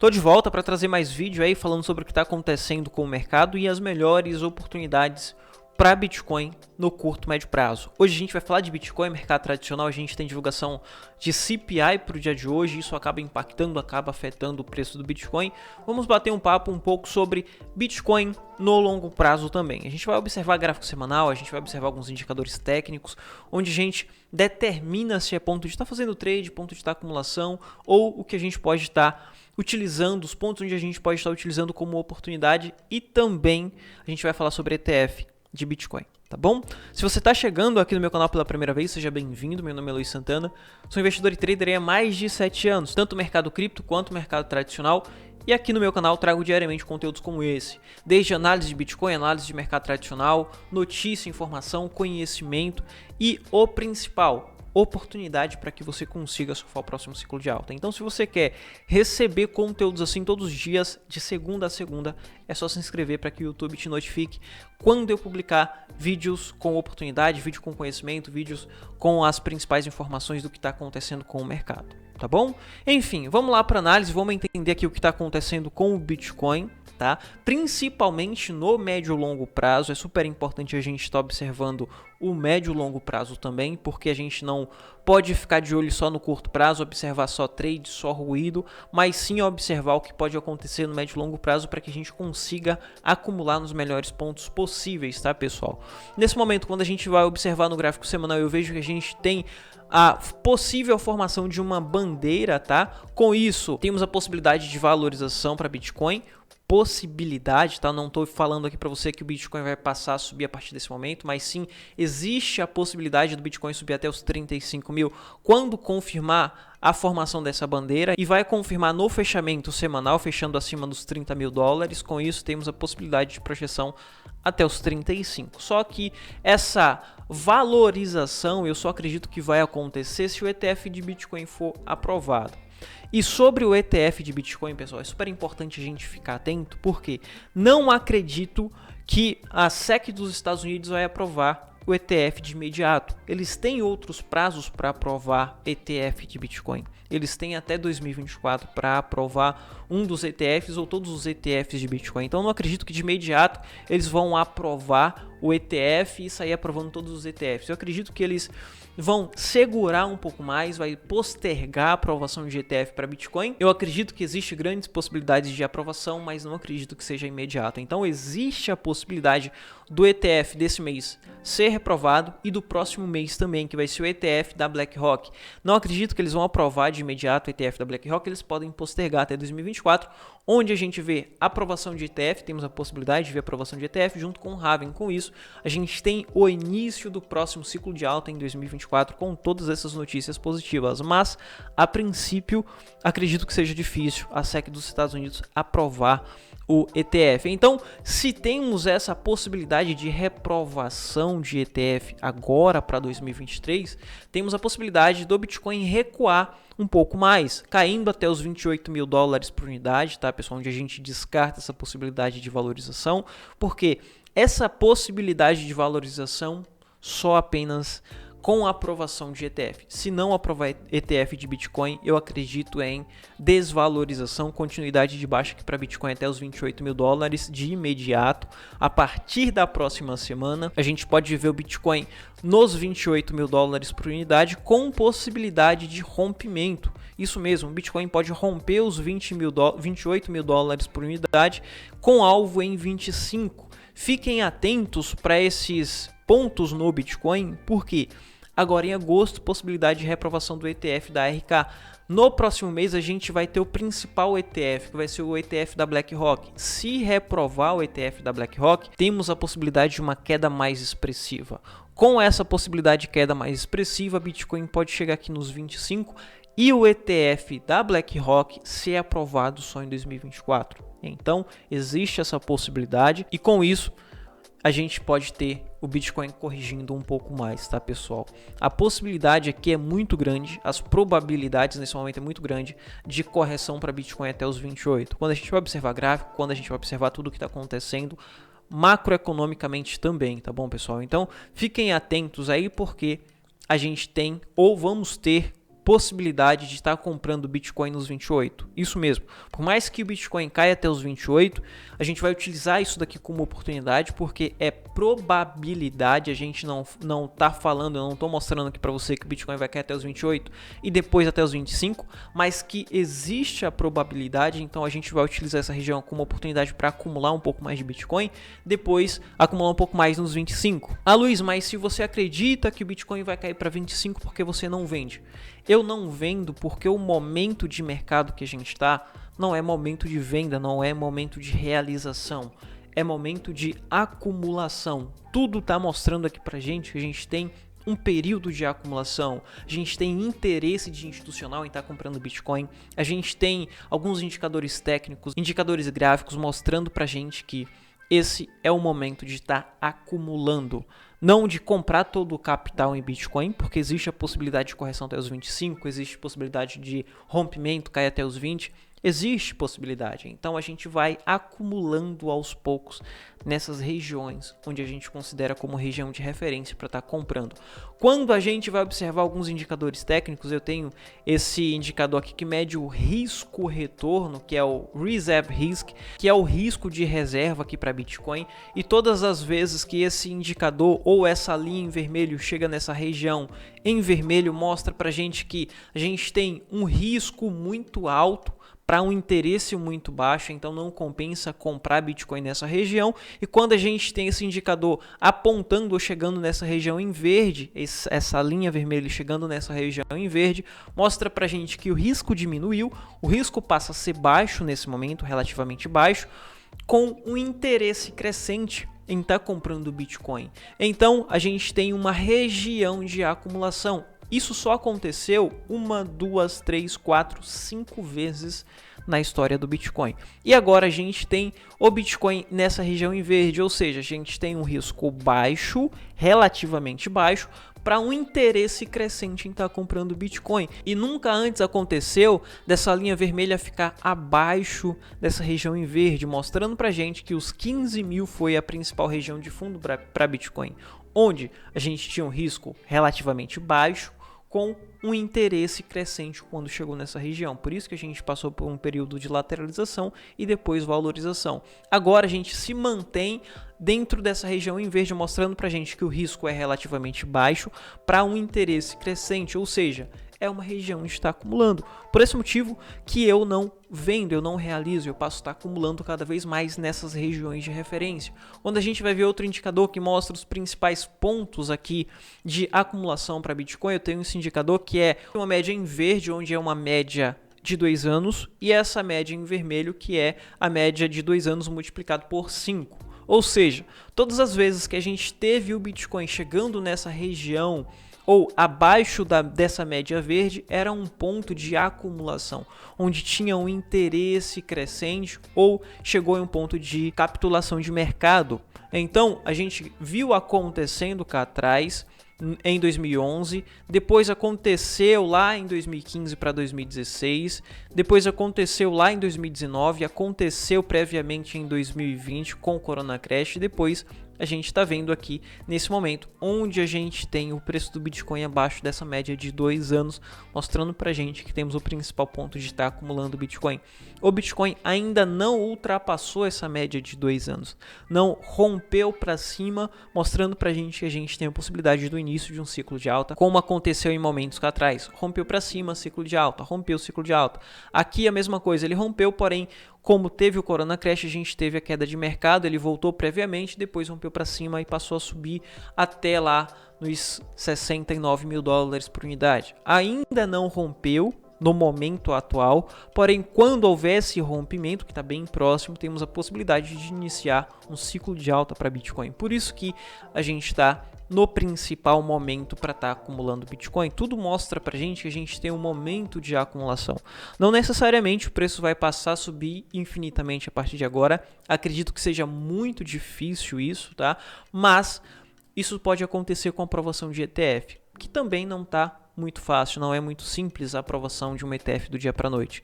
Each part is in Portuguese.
Tô de volta para trazer mais vídeo aí falando sobre o que está acontecendo com o mercado e as melhores oportunidades para Bitcoin no curto e médio prazo. Hoje a gente vai falar de Bitcoin, mercado tradicional, a gente tem divulgação de CPI para o dia de hoje, isso acaba impactando, acaba afetando o preço do Bitcoin. Vamos bater um papo um pouco sobre Bitcoin no longo prazo também. A gente vai observar gráfico semanal, a gente vai observar alguns indicadores técnicos, onde a gente determina se é ponto de estar fazendo trade, ponto de estar acumulação ou o que a gente pode estar utilizando, os pontos onde a gente pode estar utilizando como oportunidade, e também a gente vai falar sobre ETF de Bitcoin, tá bom? Se você está chegando aqui no meu canal pela primeira vez, seja bem-vindo, meu nome é Luiz Santana, sou investidor e trader há mais de 7 anos, tanto no mercado cripto quanto no mercado tradicional, e aqui no meu canal trago diariamente conteúdos como esse, desde análise de Bitcoin, análise de mercado tradicional, notícia, informação, conhecimento e o principal, oportunidade para que você consiga surfar o próximo ciclo de alta. Então, se você quer receber conteúdos assim todos os dias, de segunda a segunda, é só se inscrever para que o YouTube te notifique quando eu publicar vídeos com oportunidade, vídeo com conhecimento, vídeos com as principais informações do que está acontecendo com o mercado, tá bom? Enfim, vamos lá para análise, vamos entender aqui o que está acontecendo com o Bitcoin, tá? Principalmente no médio e longo prazo. É super importante a gente estar observando o médio e longo prazo também, porque a gente não pode ficar de olho só no curto prazo, observar só trade, só ruído, mas sim observar o que pode acontecer no médio e longo prazo para que a gente consiga acumular nos melhores pontos possíveis, tá, pessoal? Nesse momento, quando a gente vai observar no gráfico semanal, eu vejo que a gente tem a possível formação de uma bandeira, tá? Com isso, temos a possibilidade de valorização para Bitcoin, possibilidade, tá? Não estou falando aqui para você que o Bitcoin vai passar a subir a partir desse momento, mas sim existe a possibilidade do Bitcoin subir até os 35 mil quando confirmar a formação dessa bandeira, e vai confirmar no fechamento semanal, fechando acima dos 30 mil dólares. Com isso, temos a possibilidade de projeção até os 35. Só que essa valorização eu só acredito que vai acontecer se o ETF de Bitcoin for aprovado. E sobre o ETF de Bitcoin, pessoal, é super importante a gente ficar atento, porque não acredito que a SEC dos Estados Unidos vai aprovar o ETF de imediato. Eles têm outros prazos para aprovar ETF de Bitcoin. Eles têm até 2024 para aprovar um dos ETFs ou todos os ETFs de Bitcoin. Então, não acredito que de imediato eles vão aprovar o ETF e sair aprovando todos os ETFs. Eu acredito que eles vão segurar um pouco mais, vai postergar a aprovação de ETF para Bitcoin. Eu acredito que existe grandes possibilidades de aprovação, mas não acredito que seja imediata. Então, existe a possibilidade do ETF desse mês ser reprovado e do próximo mês também, que vai ser o ETF da BlackRock. Não acredito que eles vão aprovar de imediato o ETF da BlackRock, eles podem postergar até 2024, onde a gente vê aprovação de ETF, temos a possibilidade de ver aprovação de ETF junto com o Halving. Com isso, a gente tem o início do próximo ciclo de alta em 2024 com todas essas notícias positivas, mas a princípio acredito que seja difícil a SEC dos Estados Unidos aprovar o ETF. Então, se temos essa possibilidade de reprovação de ETF agora para 2023, temos a possibilidade do Bitcoin recuar um pouco mais, caindo até os 28 mil dólares por unidade, tá, pessoal? Onde a gente descarta essa possibilidade de valorização, porque essa possibilidade de valorização só apenas com a aprovação de ETF. Se não aprovar ETF de Bitcoin, eu acredito em desvalorização, continuidade de baixa aqui para Bitcoin até os 28 mil dólares de imediato. A partir da próxima semana, a gente pode ver o Bitcoin nos 28 mil dólares por unidade com possibilidade de rompimento. Isso mesmo, o Bitcoin pode romper os 28 mil dólares por unidade com alvo em 25. Fiquem atentos para esses pontos no Bitcoin, porque agora em agosto, possibilidade de reprovação do ETF da RK. No próximo mês a gente vai ter o principal ETF, que vai ser o ETF da BlackRock. Se reprovar o ETF da BlackRock, temos a possibilidade de uma queda mais expressiva. Com essa possibilidade de queda mais expressiva, Bitcoin pode chegar aqui nos 25 e o ETF da BlackRock ser aprovado só em 2024. Então, existe essa possibilidade, e com isso a gente pode ter o Bitcoin corrigindo um pouco mais, tá, pessoal? A possibilidade aqui é muito grande, as probabilidades nesse momento é muito grande de correção para Bitcoin até os 28. Quando a gente vai observar gráfico, quando a gente vai observar tudo o que está acontecendo macroeconomicamente também, tá bom, pessoal? Então, fiquem atentos aí, porque a gente tem ou vamos ter possibilidade de estar comprando Bitcoin nos 28. Isso mesmo. Por mais que o Bitcoin caia até os 28, a gente vai utilizar isso daqui como oportunidade, porque é probabilidade, a gente não tá falando, eu não estou mostrando aqui para você que o Bitcoin vai cair até os 28 e depois até os 25, mas que existe a probabilidade, então a gente vai utilizar essa região como oportunidade para acumular um pouco mais de Bitcoin, depois acumular um pouco mais nos 25. Ah, Luiz, mas se você acredita que o Bitcoin vai cair para 25, por que você não vende? Eu não vendo porque o momento de mercado que a gente está não é momento de venda, não é momento de realização, é momento de acumulação. Tudo está mostrando aqui pra gente que a gente tem um período de acumulação, a gente tem interesse de institucional em estar comprando Bitcoin, a gente tem alguns indicadores técnicos, indicadores gráficos mostrando pra gente que esse é o momento de estar acumulando, não de comprar todo o capital em Bitcoin, porque existe a possibilidade de correção até os 25, existe a possibilidade de rompimento, cair até os 20, existe possibilidade. Então a gente vai acumulando aos poucos nessas regiões onde a gente considera como região de referência para estar comprando. Quando a gente vai observar alguns indicadores técnicos, eu tenho esse indicador aqui que mede o risco-retorno, que é o Reserve Risk, que é o risco de reserva aqui para Bitcoin, e todas as vezes que esse indicador ou essa linha em vermelho chega nessa região em vermelho, mostra para a gente que a gente tem um risco muito alto para um interesse muito baixo, então não compensa comprar Bitcoin nessa região. E quando a gente tem esse indicador apontando ou chegando nessa região em verde, essa linha vermelha chegando nessa região em verde, mostra para a gente que o risco diminuiu, o risco passa a ser baixo nesse momento, relativamente baixo, com um interesse crescente em estar comprando Bitcoin. Então a gente tem uma região de acumulação. Isso só aconteceu 1, 2, 3, 4, 5 vezes na história do Bitcoin. E agora a gente tem o Bitcoin nessa região em verde, ou seja, a gente tem um risco baixo, relativamente baixo, para um interesse crescente em estar comprando Bitcoin. E nunca antes aconteceu dessa linha vermelha ficar abaixo dessa região em verde, mostrando para a gente que os 15 mil foi a principal região de fundo para Bitcoin, onde a gente tinha um risco relativamente baixo, com um interesse crescente quando chegou nessa região. Por isso que a gente passou por um período de lateralização e depois valorização. Agora a gente se mantém dentro dessa região em verde, mostrando para a gente que o risco é relativamente baixo para um interesse crescente, ou seja, é uma região que está acumulando. Por esse motivo que eu não vendo, eu não realizo, eu passo a estar acumulando cada vez mais nessas regiões de referência. Quando a gente vai ver outro indicador que mostra os principais pontos aqui de acumulação para Bitcoin, eu tenho esse indicador que é uma média em verde, onde é uma média de 2 anos, e essa média em vermelho, que é a média de 2 anos multiplicado por 5. Ou seja, todas as vezes que a gente teve o Bitcoin chegando nessa região ou abaixo dessa média verde, era um ponto de acumulação, onde tinha um interesse crescente ou chegou em um ponto de capitulação de mercado. Então, a gente viu acontecendo cá atrás, em 2011, depois aconteceu lá em 2015 para 2016, depois aconteceu lá em 2019, aconteceu previamente em 2020 com o Corona Crash, e depois a gente está vendo aqui nesse momento onde a gente tem o preço do Bitcoin abaixo dessa média de 2 anos, mostrando para a gente que temos o principal ponto de estar acumulando Bitcoin. O Bitcoin ainda não ultrapassou essa média de 2 anos, não rompeu para cima, mostrando para a gente que a gente tem a possibilidade do início de um ciclo de alta, como aconteceu em momentos cá atrás. Rompeu para cima, ciclo de alta, rompeu ciclo de alta. Aqui a mesma coisa, ele rompeu, porém, como teve o Corona Crash, a gente teve a queda de mercado, ele voltou previamente, depois rompeu para cima e passou a subir até lá nos 69 mil dólares por unidade. Ainda não rompeu no momento atual, porém quando houver esse rompimento, que está bem próximo, temos a possibilidade de iniciar um ciclo de alta para Bitcoin. Por isso que a gente está no principal momento para estar acumulando Bitcoin. Tudo mostra para a gente que a gente tem um momento de acumulação. Não necessariamente o preço vai passar a subir infinitamente a partir de agora. Acredito que seja muito difícil isso, tá? Mas isso pode acontecer com a aprovação de ETF, que também não está muito fácil, não é muito simples a aprovação de um ETF do dia para a noite.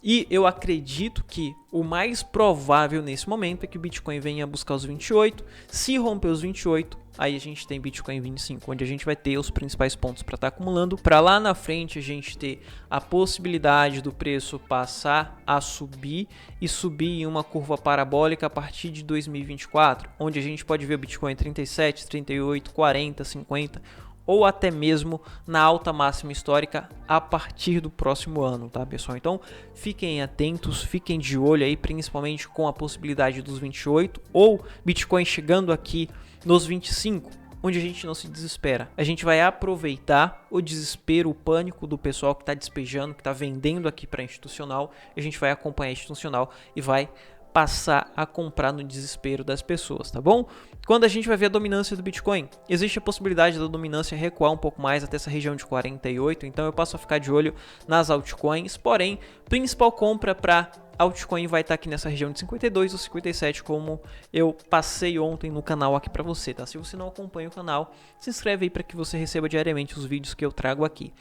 E eu acredito que o mais provável nesse momento é que o Bitcoin venha buscar os 28. Se romper os 28, aí a gente tem Bitcoin 25, onde a gente vai ter os principais pontos para estar acumulando. Para lá na frente a gente ter a possibilidade do preço passar a subir e subir em uma curva parabólica a partir de 2024, onde a gente pode ver o Bitcoin 37, 38, 40, 50 ou até mesmo na alta máxima histórica a partir do próximo ano, tá, pessoal? Então, fiquem atentos, fiquem de olho aí, principalmente com a possibilidade dos 28 ou Bitcoin chegando aqui nos 25, onde a gente não se desespera. A gente vai aproveitar o desespero, o pânico do pessoal que está despejando, que está vendendo aqui para institucional, a gente vai acompanhar a institucional e vai passar a comprar no desespero das pessoas, tá bom? Quando a gente vai ver a dominância do Bitcoin, existe a possibilidade da dominância recuar um pouco mais até essa região de 48, então eu passo a ficar de olho nas altcoins, porém, principal compra para altcoin vai estar aqui nessa região de 52 ou 57, como eu passei ontem no canal aqui para você, tá? Se você não acompanha o canal, se inscreve aí para que você receba diariamente os vídeos que eu trago aqui.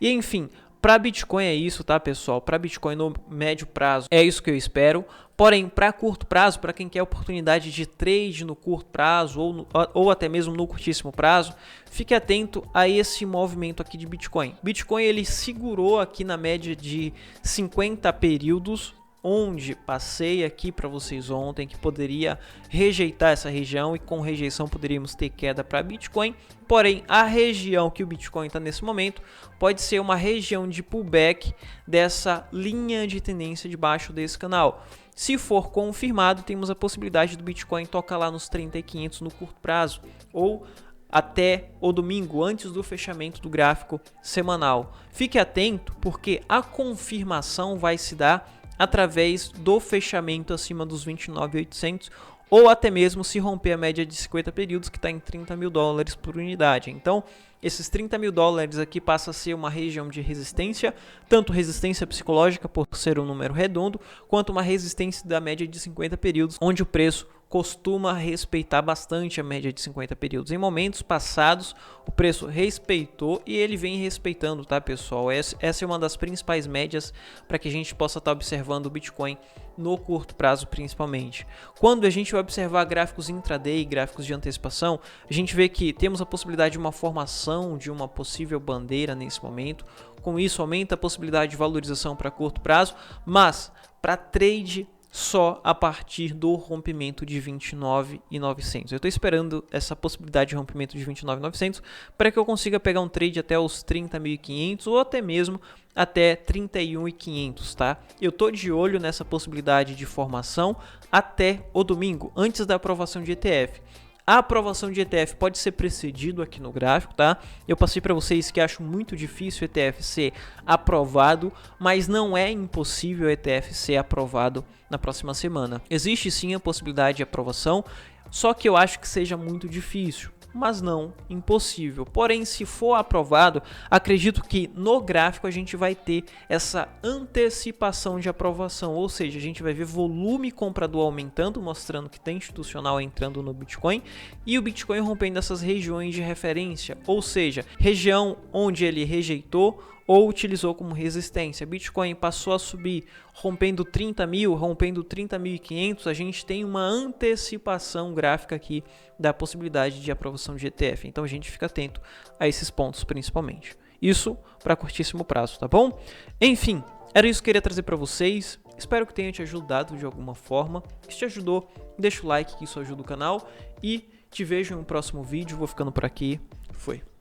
E enfim, para Bitcoin é isso, tá, pessoal? Para Bitcoin no médio prazo é isso que eu espero. Porém, para curto prazo, para quem quer oportunidade de trade no curto prazo ou até mesmo no curtíssimo prazo, fique atento a esse movimento aqui de Bitcoin. Bitcoin ele segurou aqui na média de 50 períodos, onde passei aqui para vocês ontem que poderia rejeitar essa região e com rejeição poderíamos ter queda para Bitcoin. Porém, a região que o Bitcoin está nesse momento pode ser uma região de pullback dessa linha de tendência de baixo desse canal. Se for confirmado, temos a possibilidade do Bitcoin tocar lá nos 30.500 no curto prazo ou até o domingo, antes do fechamento do gráfico semanal. Fique atento porque a confirmação vai se dar através do fechamento acima dos 29.800 ou até mesmo se romper a média de 50 períodos que está em $30.000 por unidade. Então, esses $30.000 aqui passa a ser uma região de resistência, tanto resistência psicológica por ser um número redondo, quanto uma resistência da média de 50 períodos, onde o preço costuma respeitar bastante a média de 50 períodos. Em momentos passados, o preço respeitou e ele vem respeitando, tá, pessoal? Essa é uma das principais médias para que a gente possa estar observando o Bitcoin no curto prazo, principalmente. Quando a gente vai observar gráficos intraday, gráficos de antecipação, a gente vê que temos a possibilidade de uma formação de uma possível bandeira nesse momento. Com isso, aumenta a possibilidade de valorização para curto prazo, mas para trade só a partir do rompimento de 29.900. Eu estou esperando essa possibilidade de rompimento de 29.900 para que eu consiga pegar um trade até os 30.500 ou até mesmo até 31.500, tá? Eu estou de olho nessa possibilidade de formação até o domingo, antes da aprovação de ETF. A aprovação de ETF pode ser precedido aqui no gráfico, tá? Eu passei para vocês que acho muito difícil o ETF ser aprovado, mas não é impossível o ETF ser aprovado na próxima semana. Existe sim a possibilidade de aprovação, só que eu acho que seja muito difícil, mas não impossível. Porém, se for aprovado, acredito que no gráfico a gente vai ter essa antecipação de aprovação, ou seja, a gente vai ver volume comprador aumentando, mostrando que tem institucional entrando no Bitcoin e o Bitcoin rompendo essas regiões de referência, ou seja, região onde ele rejeitou ou utilizou como resistência. Bitcoin passou a subir, rompendo 30.000, rompendo 30.500, a gente tem uma antecipação gráfica aqui da possibilidade de aprovação de ETF. Então a gente fica atento a esses pontos principalmente. Isso para curtíssimo prazo, tá bom? Enfim, era isso que eu queria trazer para vocês. Espero que tenha te ajudado de alguma forma. Se te ajudou, deixa o like que isso ajuda o canal e te vejo em um próximo vídeo. Vou ficando por aqui. Foi.